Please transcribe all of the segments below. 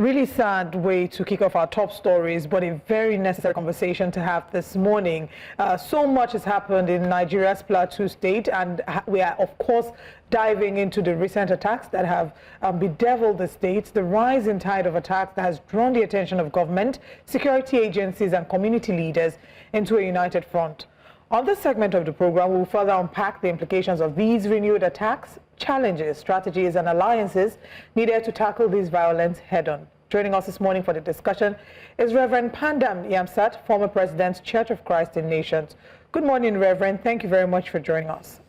really sad way to kick off our top stories, but a very necessary conversation to have this morning. So much has happened in Nigeria's Plateau state, and we are, of course, diving into the recent attacks that have bedeviled the state, the rising tide of attacks that has drawn the attention of government, security agencies, and community leaders into a united front. On this segment of the program, we will further unpack the implications of these renewed attacks, challenges, strategies, and alliances needed to tackle this violence head-on. Joining us this morning for the discussion is Reverend Pandam Yamsat, former President, Church of Christ in Nations. Good morning, Reverend. Thank you very much for joining us.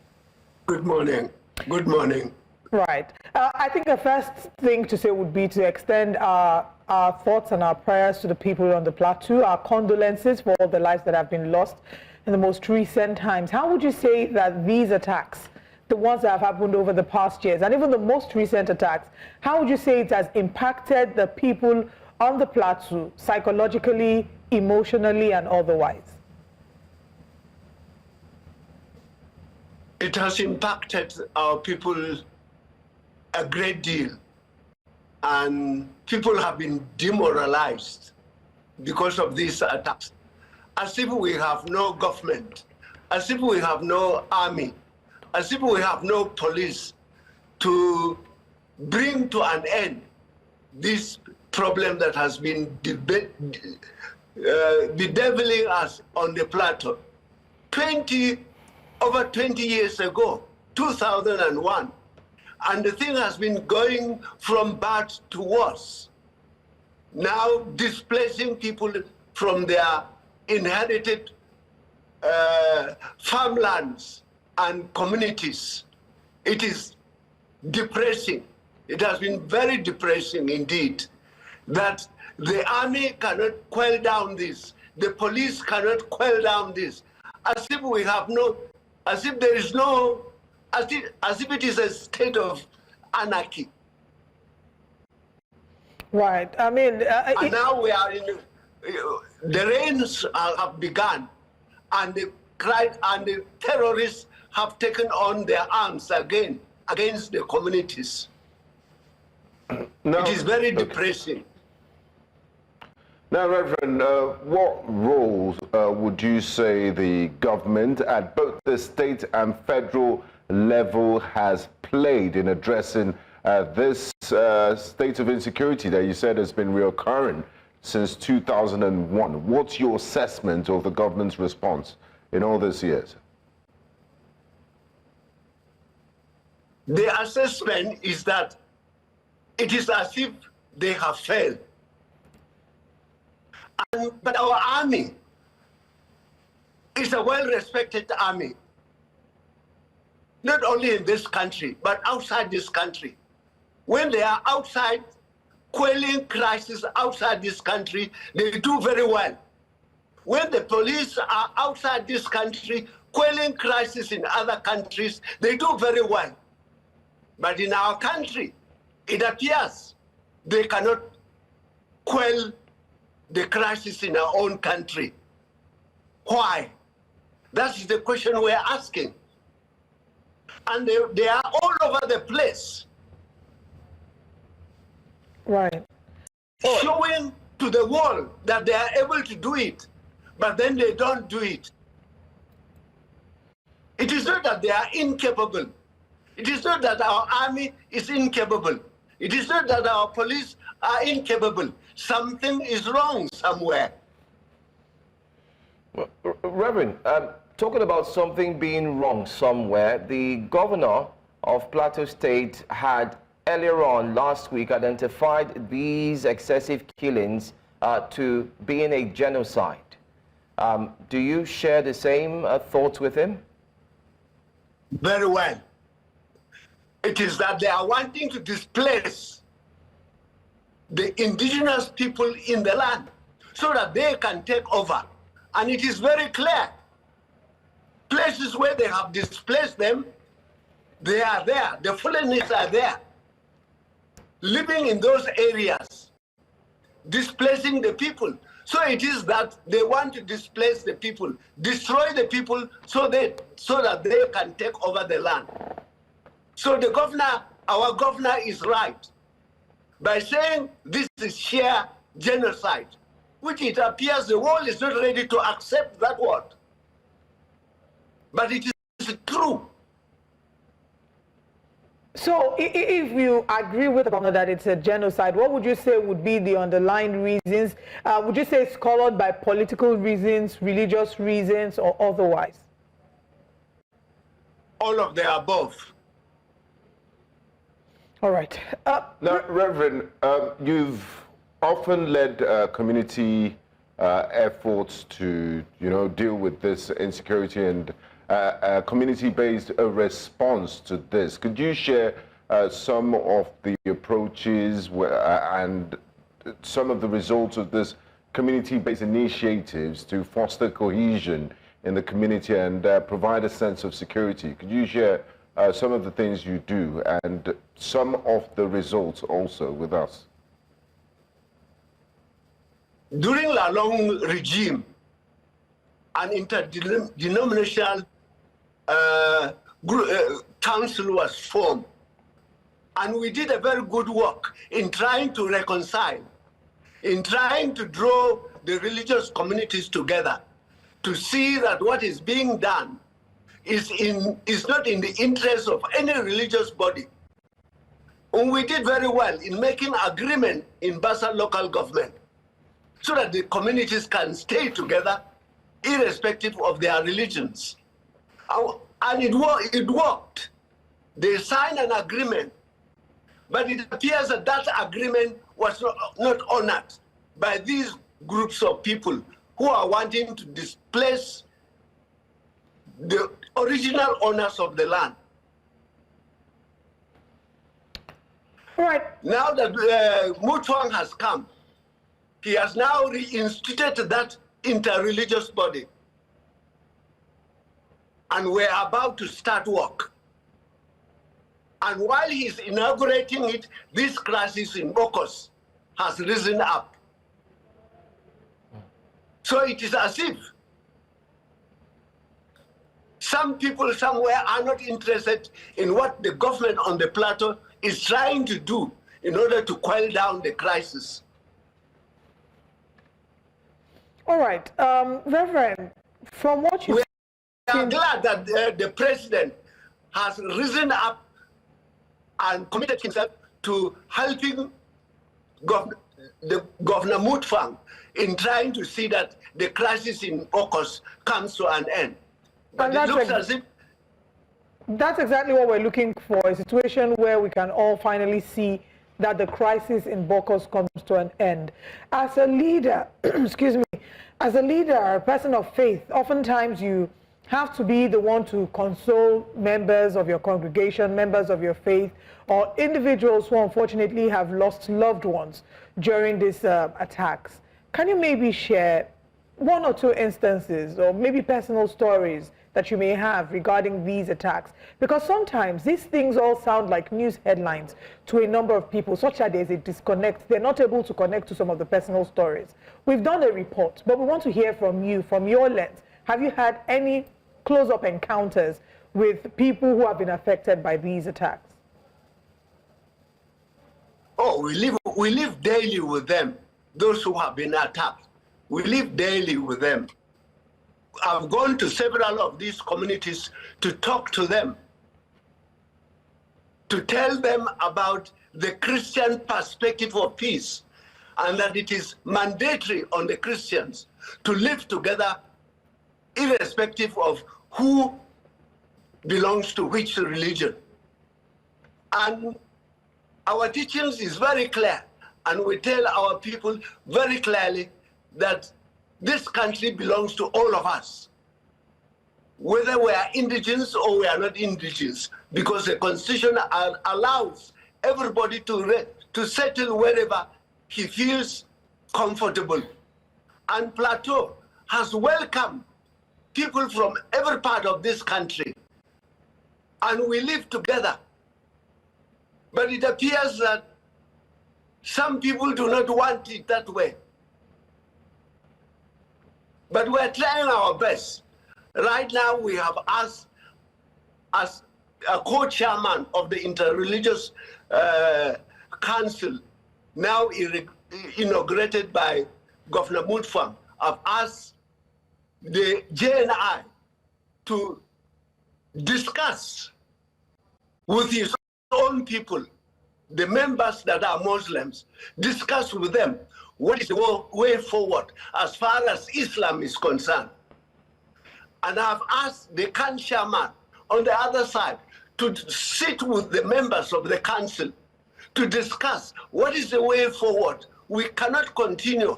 Good morning. Good morning. Right. I think the first thing to say would be to extend our thoughts and our prayers to the people on the Plateau, our condolences for all the lives that have been lost in the most recent times. How would you say that these attacks, the ones that have happened over the past years, and even the most recent attacks, how would you say it has impacted the people on the Plateau, psychologically, emotionally, and otherwise? It has impacted our people a great deal, and people have been demoralized because of these attacks. As if we have no government, as if we have no army, as if we have no police to bring to an end this problem that has been bedeviling us on the Plateau. Over 20 years ago, 2001, and the thing has been going from bad to worse. Now displacing people from their inherited farmlands and communities. It is depressing. It has been very depressing indeed that the army cannot quell down this. The police cannot quell down this. As if we have no, as if there is no, as if it is a state of anarchy. Right. I mean, and now we are in. The rains have begun, and the terrorists have taken on their arms again against the communities. Now, it is very depressing. Now, Reverend, what roles would you say the government at both the state and federal level has played in addressing this state of insecurity that you said has been reoccurring since 2001? What's your assessment of the government's response in all these years? The assessment is that it is as if they have failed. But our army is a well-respected army, not only in this country, but outside this country. When they are outside, quelling crisis outside this country, they do very well. When the police are outside this country, quelling crisis in other countries, they do very well. But in our country, it appears they cannot quell the crisis in our own country. Why? That is the question we're asking. And they are all over the place. Right. Showing to the world that they are able to do it, but then they don't do it. It is not that they are incapable. It is not that our army is incapable. It is not that our police are incapable. Something is wrong somewhere. Well, Reverend, talking about something being wrong somewhere, the governor of Plateau State had earlier on last week identified these excessive killings to being a genocide. Do you share the same thoughts with him? Very well. It is that they are wanting to displace the indigenous people in the land so that they can take over. And it is very clear. Places where they have displaced them, they are there. The Fulanists are there, living in those areas, displacing the people. So it is that they want to displace the people, destroy the people so that they can take over the land. So the governor, our governor is right. by saying this is sheer genocide, which it appears the world is not ready to accept that word. But it is true. So if you agree with the governor that it's a genocide, what would you say would be the underlying reasons? Would you say it's colored by political reasons, religious reasons, or otherwise? All of the above. All right. Now, Reverend, you've often led community efforts to, deal with this insecurity and community-based response to this. Could you share some of the approaches and some of the results of this community-based initiatives to foster cohesion in the community and provide a sense of security? Could you share some of the things you do and some of the results also with us? During the long regime, an interdenominational council was formed, and we did a very good work in trying to reconcile, in trying to draw the religious communities together to see that what is being done is not in the interest of any religious body. And we did very well in making agreement in Bassa local government so that the communities can stay together irrespective of their religions. And it worked. They signed an agreement, but it appears that that agreement was not honored by these groups of people who are wanting to displace the original owners of the land. Right. Now that Mutfwang has come, he has now reinstituted that interreligious body. And we're about to start work. And while he's inaugurating it, this crisis in Bokkos has risen up. So it is as if some people somewhere are not interested in what the government on the Plateau is trying to do in order to quell down the crisis. All right. Reverend, from what you... We are glad that the president has risen up and committed himself to helping Governor Mutfwang in trying to see that the crisis in Bokkos comes to an end. But it looks as if... That's exactly what we're looking for, a situation where we can all finally see that the crisis in Bokkos comes to an end. As a leader, excuse me, as a leader, a person of faith, oftentimes you have to be the one to console members of your congregation, members of your faith, or individuals who unfortunately have lost loved ones during these attacks. Can you maybe share one or two instances or maybe personal stories that you may have regarding these attacks? Because sometimes these things all sound like news headlines to a number of people, such that there's a disconnect. They're not able to connect to some of the personal stories. We've done a report, but we want to hear from you, from your lens. Have you had any close-up encounters with people who have been affected by these attacks? Oh, we live daily with them, those who have been attacked. We live daily with them. I've gone to several of these communities to talk to them, to tell them about the Christian perspective of peace, and that it is mandatory on the Christians to live together irrespective of who belongs to which religion. And our teachings is very clear, and we tell our people very clearly that this country belongs to all of us, whether we are indigenous or we are not indigenous, because the Constitution allows everybody to settle wherever he feels comfortable. And Plateau has welcomed people from every part of this country, and we live together. But it appears that some people do not want it that way. But we're trying our best. Right now, we have asked, as a co-chairman of the Interreligious Council, now inaugurated by Governor Mutfwang, have asked the JNI to discuss with his own people, the members that are Muslims, discuss with them what is the way forward as far as Islam is concerned. And I've asked the Khan Shaman on the other side to sit with the members of the council to discuss what is the way forward. We cannot continue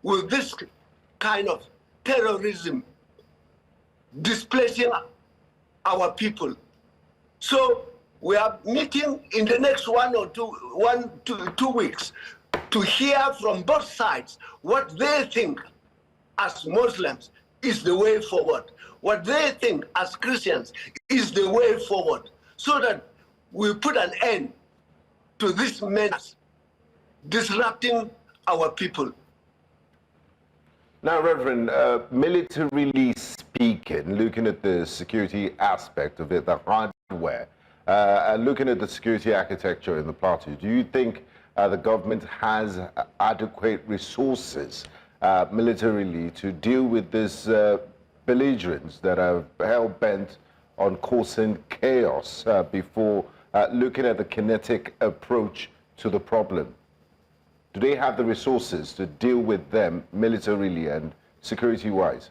with this kind of terrorism displacing our people. So we are meeting in the next 1 to 2 weeks to hear from both sides what they think as Muslims is the way forward, what they think as Christians is the way forward, so that we put an end to this menace disrupting our people. Now, Reverend, militarily speaking, looking at the security aspect of it, the hardware, and looking at the security architecture in the Plateau, do you think the government has adequate resources militarily to deal with this belligerents that are hell-bent on causing chaos before looking at the kinetic approach to the problem? Do they have the resources to deal with them militarily and security-wise?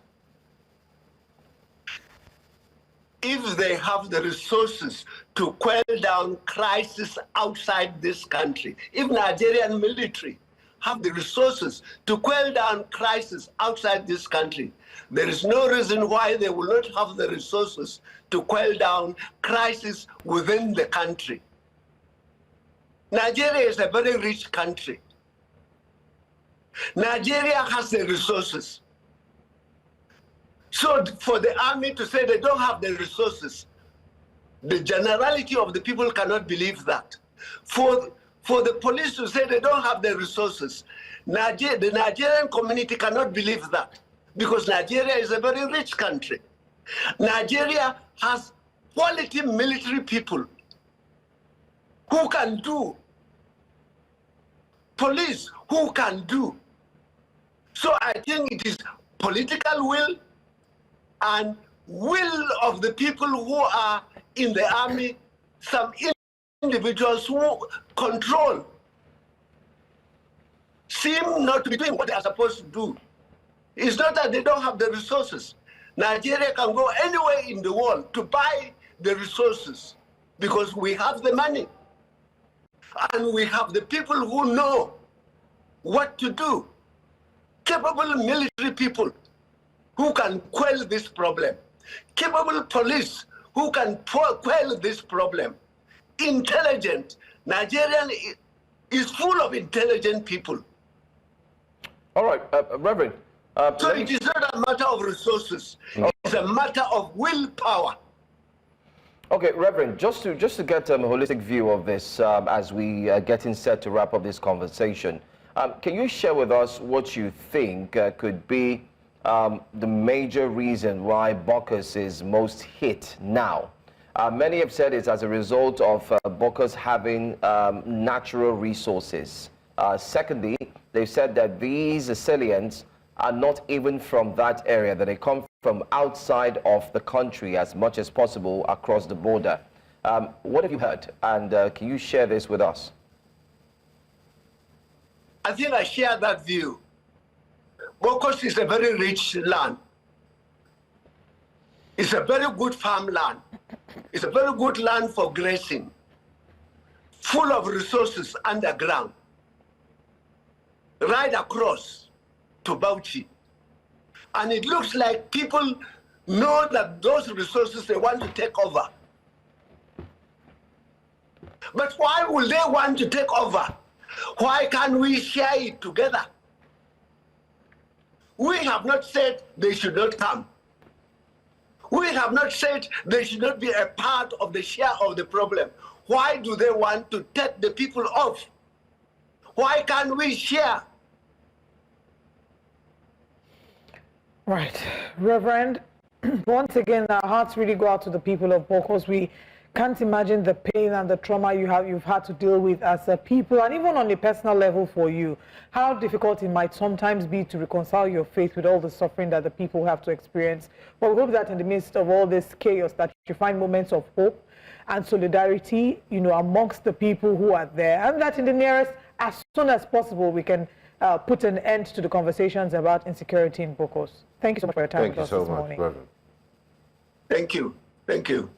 If they have the resources to quell down crisis outside this country, if Nigerian military have the resources to quell down crisis outside this country, there is no reason why they will not have the resources to quell down crisis within the country. Nigeria is a very rich country. Nigeria has the resources. So for the army to say they don't have the resources, the generality of the people cannot believe that. For the police to say they don't have the resources, the Nigerian community cannot believe that, because Nigeria is a very rich country. Nigeria has quality military people who can do, police who can do. So I think it is political will and will of the people who are in the army, some individuals who control, seem not to be doing what they are supposed to do. It's not that they don't have the resources. Nigeria can go anywhere in the world to buy the resources because we have the money. And we have the people who know what to do. Capable military people who can quell this problem. Capable police who can quell this problem. Intelligent. Nigeria is full of intelligent people. All right, Reverend. So it is not a matter of resources. It's a matter of willpower. Okay, Reverend, just to get a holistic view of this as we are getting set to wrap up this conversation, can you share with us what you think could be the major reason why Bokkos is most hit now? Many have said it's as a result of Bokkos having natural resources. Secondly, they've said that these assailants are not even from that area, that they come from outside of the country as much as possible across the border. What have you heard? And can you share this with us? I think I share that view. Bokkos is a very rich land. It's a very good farmland. It's a very good land for grazing, full of resources underground, right across to Bauchi. And it looks like people know that those resources they want to take over. But why will they want to take over? Why can't we share it together? We have not said they should not come. We have not said they should not be a part of the share of the problem. Why do they want to take the people off? Why can't we share? Right. Reverend, once again, our hearts really go out to the people of Bokkos. We can't imagine the pain and the trauma you've had to deal with as a people, and even on a personal level for you, how difficult it might sometimes be to reconcile your faith with all the suffering that the people have to experience. But we hope that in the midst of all this chaos, that you find moments of hope and solidarity, you know, amongst the people who are there, and that in the nearest, as soon as possible, we can put an end to the conversations about insecurity in Bokkos. Thank you so much for your time with us this morning. Thank you so much, Reverend. Thank you. Thank you.